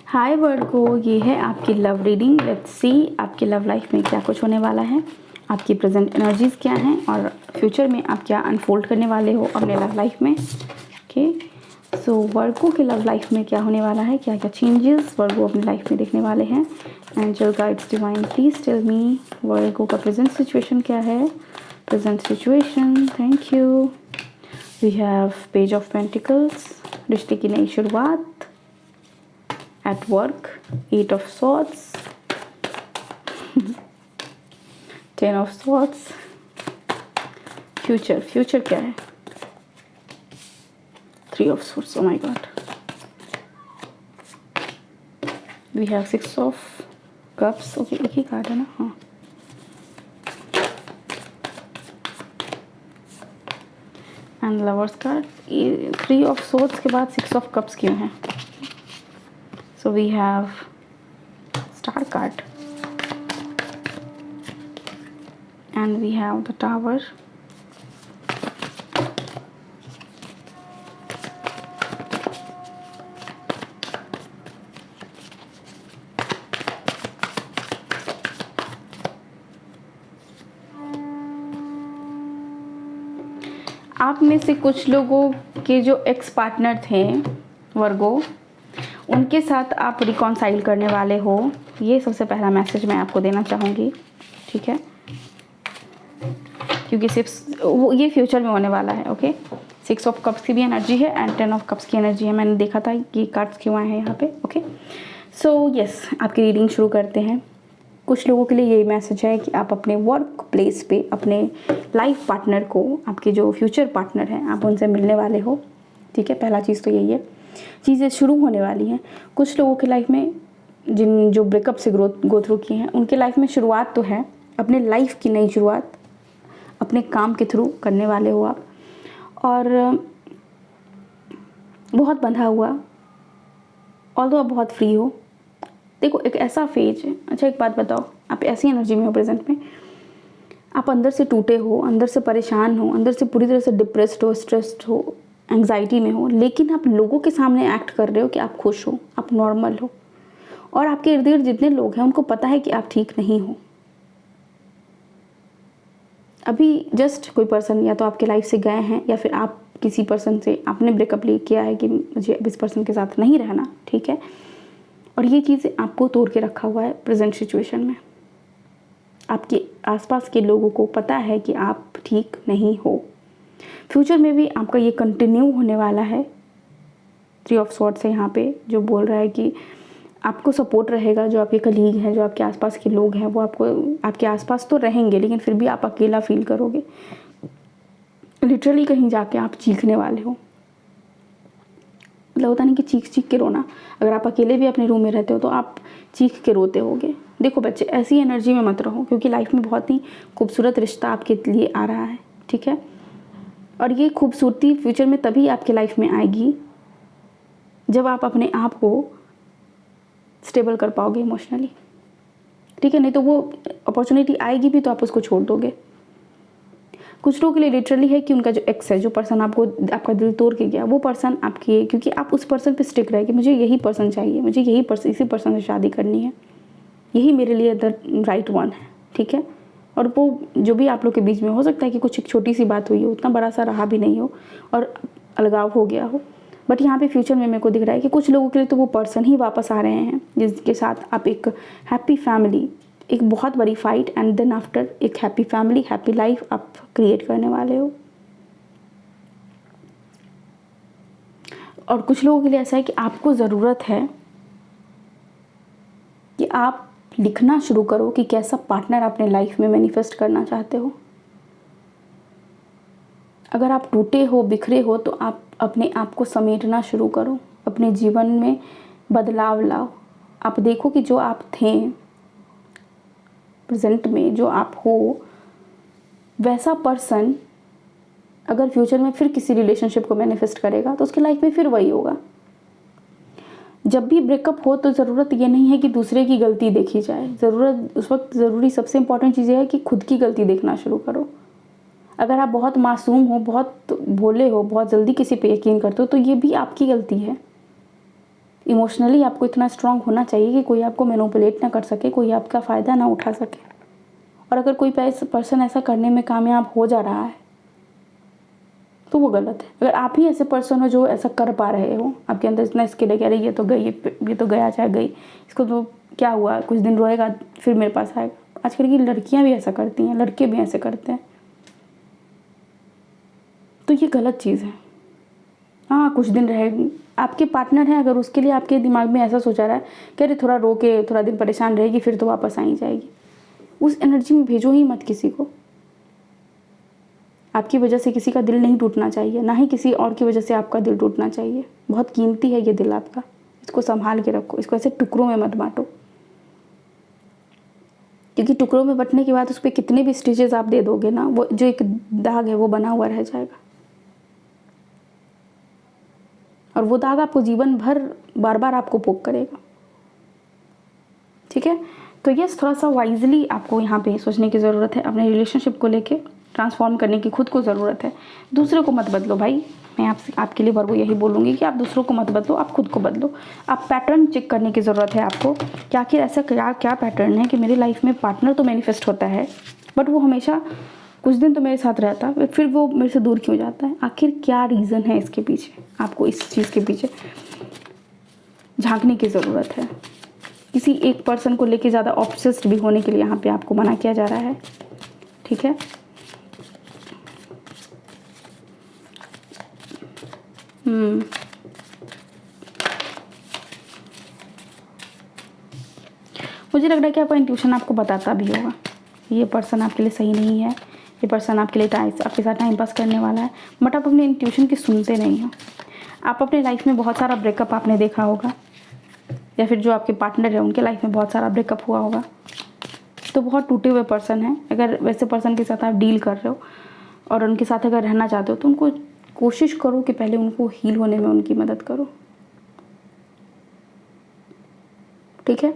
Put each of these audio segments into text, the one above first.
हाय वर्गो, ये है आपकी लव रीडिंग। लेट्स सी आपकी लव लाइफ में क्या कुछ होने वाला है, आपकी प्रेजेंट एनर्जीज क्या हैं और फ्यूचर में आप क्या अनफोल्ड करने वाले हो अपने लव लाइफ में। ओके, सो वर्गो के लव लाइफ में क्या होने वाला है, क्या क्या चेंजेस वर्गो अपनी लाइफ में देखने वाले हैं। Angel guides divine, please tell me Virgo का प्रेजेंट सिचुएशन क्या है। Present situation, thank you. We have page of pentacles, रिश्ते की नई शुरुआत, at work, 8 of swords, 10 of swords, future क्या है, 3 of swords, oh my god, we have 6 of cups, okay, एक ही कार्ड है ना, हाँ। And lovers card, 3 of swords के बाद 6 of cups क्यों है। So we have star card and we have the tower, आप में से कुछ लोगों के जो एक्स पार्टनर थे वर्गो, उनके साथ आप रिकॉन्साइल करने वाले हो। ये सबसे पहला मैसेज मैं आपको देना चाहूँगी, ठीक है, क्योंकि सिर्फ वो ये फ्यूचर में होने वाला है। ओके, 6 ऑफ कप्स की भी एनर्जी है एंड 10 ऑफ कप्स की एनर्जी है। मैंने देखा था ये कार्ड्स क्यों आए हैं यहाँ पे। ओके, सो यस, आपकी रीडिंग शुरू करते हैं। कुछ लोगों के लिए ये मैसेज है कि आप अपने वर्क प्लेस पे अपने लाइफ पार्टनर को, आपके जो फ्यूचर पार्टनर हैं, आप उनसे मिलने वाले हो, ठीक है। पहला चीज़ तो यही है, चीज़ें शुरू होने वाली हैं। कुछ लोगों की लाइफ में जो ब्रेकअप से गो थ्रू किए हैं, उनके लाइफ में शुरुआत तो है, अपने लाइफ की नई शुरुआत अपने काम के थ्रू करने वाले हो आप। और बहुत बंधा हुआ, ऑल्दो आप बहुत फ्री हो। देखो, एक ऐसा फेज है। अच्छा, एक बात बताओ, आप ऐसी एनर्जी में हो प्रेजेंट में, आप अंदर से टूटे हो, अंदर से परेशान हो, अंदर से पूरी तरह से डिप्रेस्ड हो, स्ट्रेस्ड हो, एंग्जाइटी में हो, लेकिन आप लोगों के सामने एक्ट कर रहे हो कि आप खुश हो, आप नॉर्मल हो। और आपके इर्द गिर्द जितने लोग हैं उनको पता है कि आप ठीक नहीं हो। अभी जस्ट कोई पर्सन या तो आपके लाइफ से गए हैं, या फिर आप किसी पर्सन से आपने ब्रेकअप किया है कि मुझे अब इस पर्सन के साथ नहीं रहना, ठीक है। और ये चीज़ें आपको तोड़ के रखा हुआ है प्रेजेंट सिचुएशन में। आपके आसपास के लोगों को पता है कि आप ठीक नहीं हो। फ्यूचर में भी आपका ये कंटिन्यू होने वाला है। 3 ऑफ स्वॉर्ड्स है यहाँ पे, जो बोल रहा है कि आपको सपोर्ट रहेगा। जो आपके कलीग हैं, जो आपके आसपास के लोग हैं, वो आपको आपके आसपास तो रहेंगे, लेकिन फिर भी आप अकेला फील करोगे। लिटरली कहीं जाके आप चीखने वाले हो। मतलब होता नहीं कि चीख चीख के रोना। अगर आप अकेले भी अपने रूम में रहते हो तो आप चीख के रोते होगे। देखो बच्चे, ऐसी एनर्जी में मत रहो, क्योंकि लाइफ में बहुत ही खूबसूरत रिश्ता आपके लिए आ रहा है, ठीक है। और ये खूबसूरती फ्यूचर में तभी आपके लाइफ में आएगी जब आप अपने आप को स्टेबल कर पाओगे इमोशनली, ठीक है। नहीं तो वो अपॉर्चुनिटी आएगी भी तो आप उसको छोड़ दोगे। कुछ लोगों के लिए लिटरली है कि उनका जो एक्स है, जो पर्सन आपका दिल तोड़ के गया, वो पर्सन आपकी है, क्योंकि आप उस पर्सन पे स्टिक रहे कि मुझे यही पर्सन चाहिए, मुझे यही पर्सन, इसी पर्सन से शादी करनी है, यही मेरे लिए द राइट वन है, ठीक है। और वो जो भी आप लोग के बीच में हो सकता है कि कुछ एक छोटी सी बात हुई हो, उतना बड़ा सा रहा भी नहीं हो और अलगाव हो गया हो, बट यहाँ पे फ्यूचर में मेरे को दिख रहा है कि कुछ लोगों के लिए तो वो पर्सन ही वापस आ रहे हैं जिसके साथ आप एक हैप्पी फैमिली, एक बहुत बड़ी फाइट एंड देन आफ्टर एक हैप्पी फैमिली, हैप्पी लाइफ आप क्रिएट करने वाले हो। और कुछ लोगों के लिए ऐसा है कि आपको ज़रूरत है कि आप लिखना शुरू करो कि कैसा पार्टनर अपने लाइफ में मैनिफेस्ट करना चाहते हो। अगर आप टूटे हो, बिखरे हो, तो आप अपने आप को समेटना शुरू करो, अपने जीवन में बदलाव लाओ। आप देखो कि जो आप थे प्रेजेंट में, जो आप हो, वैसा पर्सन अगर फ्यूचर में फिर किसी रिलेशनशिप को मैनिफेस्ट करेगा तो उसकी लाइफ में फिर वही होगा। जब भी ब्रेकअप हो तो ज़रूरत ये नहीं है कि दूसरे की गलती देखी जाए। ज़रूरत उस वक्त ज़रूरी सबसे इम्पॉर्टेंट चीज़ है कि खुद की गलती देखना शुरू करो। अगर आप बहुत मासूम हो, बहुत भोले हो, बहुत जल्दी किसी पे यकीन करते हो, तो ये भी आपकी गलती है। इमोशनली आपको इतना स्ट्रांग होना चाहिए कि कोई आपको मैनिपुलेट ना कर सके, कोई आपका फ़ायदा ना उठा सके। और अगर कोई पर्सन ऐसा करने में कामयाब हो जा रहा है तो वो गलत है। अगर आप ही ऐसे पर्सन हो जो ऐसा कर पा रहे हो, आपके अंदर इतना स्किल है कि अरे ये तो गया चाहे गई, इसको तो क्या हुआ, कुछ दिन रोएगा फिर मेरे पास आएगा। आजकल की लड़कियां भी ऐसा करती हैं, लड़के भी ऐसे करते हैं, तो ये गलत चीज़ है। हाँ, कुछ दिन रहेगी, आपके पार्टनर है, अगर उसके लिए आपके दिमाग में ऐसा सोचा रहा है कि अरे थोड़ा रो के थोड़ा दिन परेशान रहेगी फिर तो वापस आ ही जाएगी, उस एनर्जी में भेजो ही मत किसी को। आपकी वजह से किसी का दिल नहीं टूटना चाहिए, ना ही किसी और की वजह से आपका दिल टूटना चाहिए। बहुत कीमती है ये दिल आपका, इसको संभाल के रखो, इसको ऐसे टुकड़ों में मत बांटो, क्योंकि टुकड़ों में बंटने के बाद उस पर कितने भी स्टिचेस आप दे दोगे ना, वो जो एक दाग है वो बना हुआ रह जाएगा, और वो दाग आपको जीवन भर बार बार आपको पोक करेगा। ठीक है, तो यस, थोड़ा सा वाइजली आपको यहाँ पे सोचने की ज़रूरत है, अपने रिलेशनशिप को लेके ट्रांसफॉर्म करने की खुद को ज़रूरत है। दूसरे को मत बदलो भाई, मैं आपके लिए वर्गो यही बोलूँगी कि आप दूसरों को मत बदलो, आप खुद को बदलो। आप पैटर्न चेक करने की ज़रूरत है आपको कि आखिर ऐसा क्या पैटर्न है कि मेरी लाइफ में पार्टनर तो मैनिफेस्ट होता है बट वो हमेशा कुछ दिन तो मेरे साथ रहता है फिर वो मेरे से दूर क्यों जाता है, आखिर क्या रीज़न है इसके पीछे। आपको इस चीज़ के पीछे झांकने की ज़रूरत है। किसी एक पर्सन को लेके ज़्यादा ऑब्सेस्ड भी होने के लिए यहाँ पे आपको मना किया जा रहा है। ठीक है, मुझे लग रहा है कि आपका इंट्यूशन आपको बताता भी होगा ये पर्सन आपके लिए सही नहीं है, ये पर्सन आपके लिए आपके साथ टाइम पास करने वाला है, बट आप अपने इंट्यूशन की सुनते नहीं हो। आप अपने लाइफ में बहुत सारा ब्रेकअप आपने देखा होगा, या फिर जो आपके पार्टनर है उनके लाइफ में बहुत सारा ब्रेकअप हुआ होगा, तो बहुत टूटे हुए पर्सन है। अगर वैसे पर्सन के साथ आप डील कर रहे हो और उनके साथ अगर रहना चाहते हो तो उनको कोशिश करो कि पहले उनको हील होने में उनकी मदद करो। ठीक है,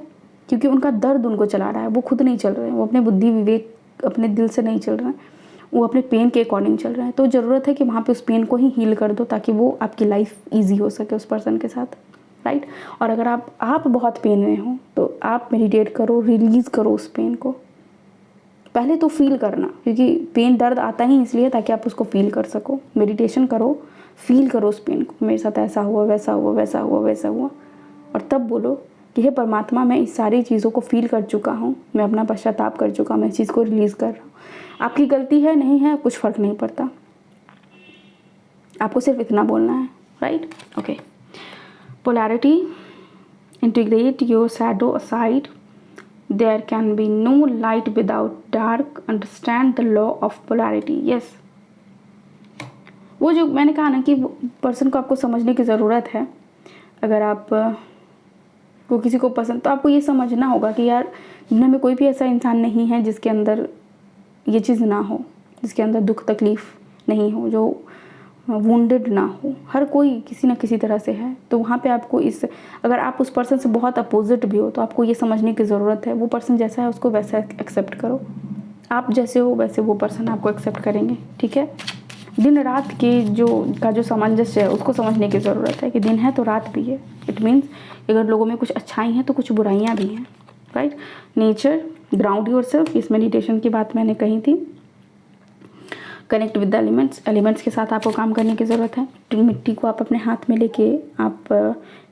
क्योंकि उनका दर्द उनको चला रहा है, वो खुद नहीं चल रहे हैं, वो अपने बुद्धि विवेक अपने दिल से नहीं चल रहे हैं, वो अपने पेन के अकॉर्डिंग चल रहे हैं। तो ज़रूरत है कि वहाँ पे उस पेन को ही हील कर दो ताकि वो आपकी लाइफ ईजी हो सके उस पर्सन के साथ, राइट। और अगर आप बहुत पेन में हो तो आप मेडिटेट करो, रिलीज़ करो उस पेन को। पहले तो फील करना, क्योंकि पेन दर्द आता ही इसलिए ताकि आप उसको फील कर सको। मेडिटेशन करो, फील करो उस पेन को, मेरे साथ ऐसा हुआ, वैसा हुआ, वैसा हुआ, वैसा हुआ, और तब बोलो कि हे परमात्मा, मैं इस सारी चीज़ों को फील कर चुका हूँ, मैं अपना पश्चाताप कर चुका हूँ, मैं इस चीज़ को रिलीज़ कर रहा हूँ। आपकी गलती है नहीं है कुछ फ़र्क नहीं पड़ता, आपको सिर्फ इतना बोलना है, right. Okay, polarity, integrate your shadow aside, there can be no light without dark, understand the law of polarity. Yes, वो जो मैंने कहा ना कि पर्सन को आपको समझने की ज़रूरत है। अगर आप को किसी को पसंद, तो आपको ये समझना होगा कि यार दुनिया में कोई भी ऐसा इंसान नहीं है जिसके अंदर ये चीज़ ना हो, जिसके अंदर दुख तकलीफ़ नहीं हो, जो वुंडेड ना हो। हर कोई किसी न किसी तरह से है। तो वहाँ पे आपको अगर आप उस पर्सन से बहुत अपोजिट भी हो तो आपको ये समझने की ज़रूरत है वो पर्सन जैसा है उसको वैसा एक्सेप्ट करो, आप जैसे हो वैसे वो पर्सन आपको एक्सेप्ट करेंगे। ठीक है, दिन रात के जो सामंजस्य है उसको समझने की ज़रूरत है कि दिन है तो रात भी है। इट मीन्स अगर लोगों में कुछ अच्छाई हैं तो कुछ बुराइयाँ भी हैं, राइट। नेचर, ग्राउंड योरसेल्फ, इस मेडिटेशन की बात मैंने कही थी। कनेक्ट विद द एलिमेंट्स के साथ आपको काम करने की ज़रूरत है। मिट्टी को आप अपने हाथ में लेके आप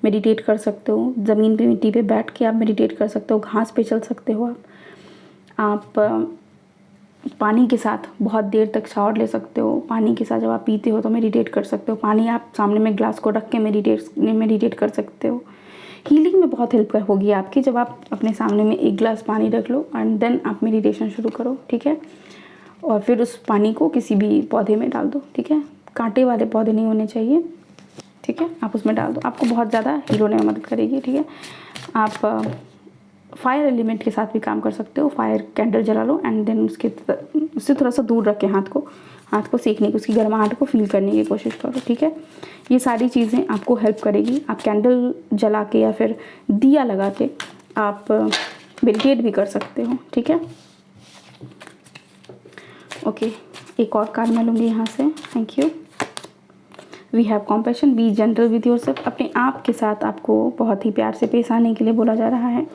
मेडिटेट कर सकते हो, ज़मीन पे मिट्टी पे बैठ के आप मेडिटेट कर सकते हो, घास पे चल सकते हो, आप पानी के साथ बहुत देर तक शावर ले सकते हो, पानी के साथ जब आप पीते हो तो मेडिटेट कर सकते हो, पानी आप सामने में ग्लास को रख के मेडिटेट कर सकते हो। हीलिंग में बहुत हेल्प होगी आपकी जब आप अपने सामने में एक गिलास पानी रख लो एंड देन आप मेडिटेशन शुरू करो। ठीक है, और फिर उस पानी को किसी भी पौधे में डाल दो। ठीक है, कांटे वाले पौधे नहीं होने चाहिए। ठीक है, आप उसमें डाल दो, आपको बहुत ज़्यादा हील होने में मदद करेगी। ठीक है, आप फायर एलिमेंट के साथ भी काम कर सकते हो। फायर कैंडल जला लो एंड देन उससे थोड़ा सा दूर रखें हाथ को सेकने की, उसकी गर्माहट को फील करने की कोशिश करो। ठीक है, ये सारी चीज़ें आपको हेल्प करेगी। आप कैंडल जला के या फिर दिया लगा के आप मेडिटेट भी कर सकते हो। ठीक है, ओके, एक और कार्ड मैं लूँगी यहाँ से। Thank you. We have compassion, be general with yourself, अपने आप के साथ आपको बहुत ही प्यार से पेश आने के लिए बोला जा रहा है।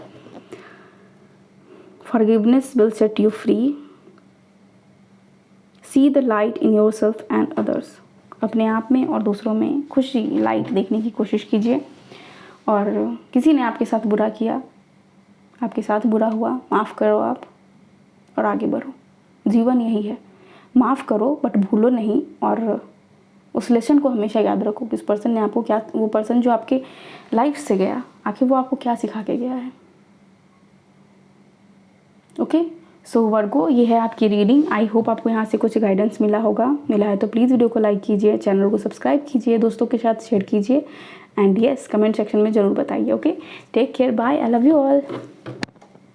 Forgiveness will set you free, see the light in yourself and others, अपने आप में और दूसरों में खुशी लाइट देखने की कोशिश कीजिए। और किसी ने आपके साथ बुरा किया, आपके साथ बुरा हुआ, माफ़ करो आप और आगे बढ़ो। जीवन यही है, माफ़ करो बट भूलो नहीं, और उस लेसन को हमेशा याद रखो कि उस पर्सन ने आपको क्या, वो पर्सन जो आपके लाइफ से गया, आखिर वो आपको क्या सिखा के गया है। ओके, सो वर्गो, ये है आपकी रीडिंग। आई होप आपको यहाँ से कुछ गाइडेंस मिला होगा। मिला है तो प्लीज़ वीडियो को लाइक कीजिए, चैनल को सब्सक्राइब कीजिए, दोस्तों के साथ शेयर कीजिए, एंड यस कमेंट सेक्शन में ज़रूर बताइए। Okay, take care, bye, I love you all.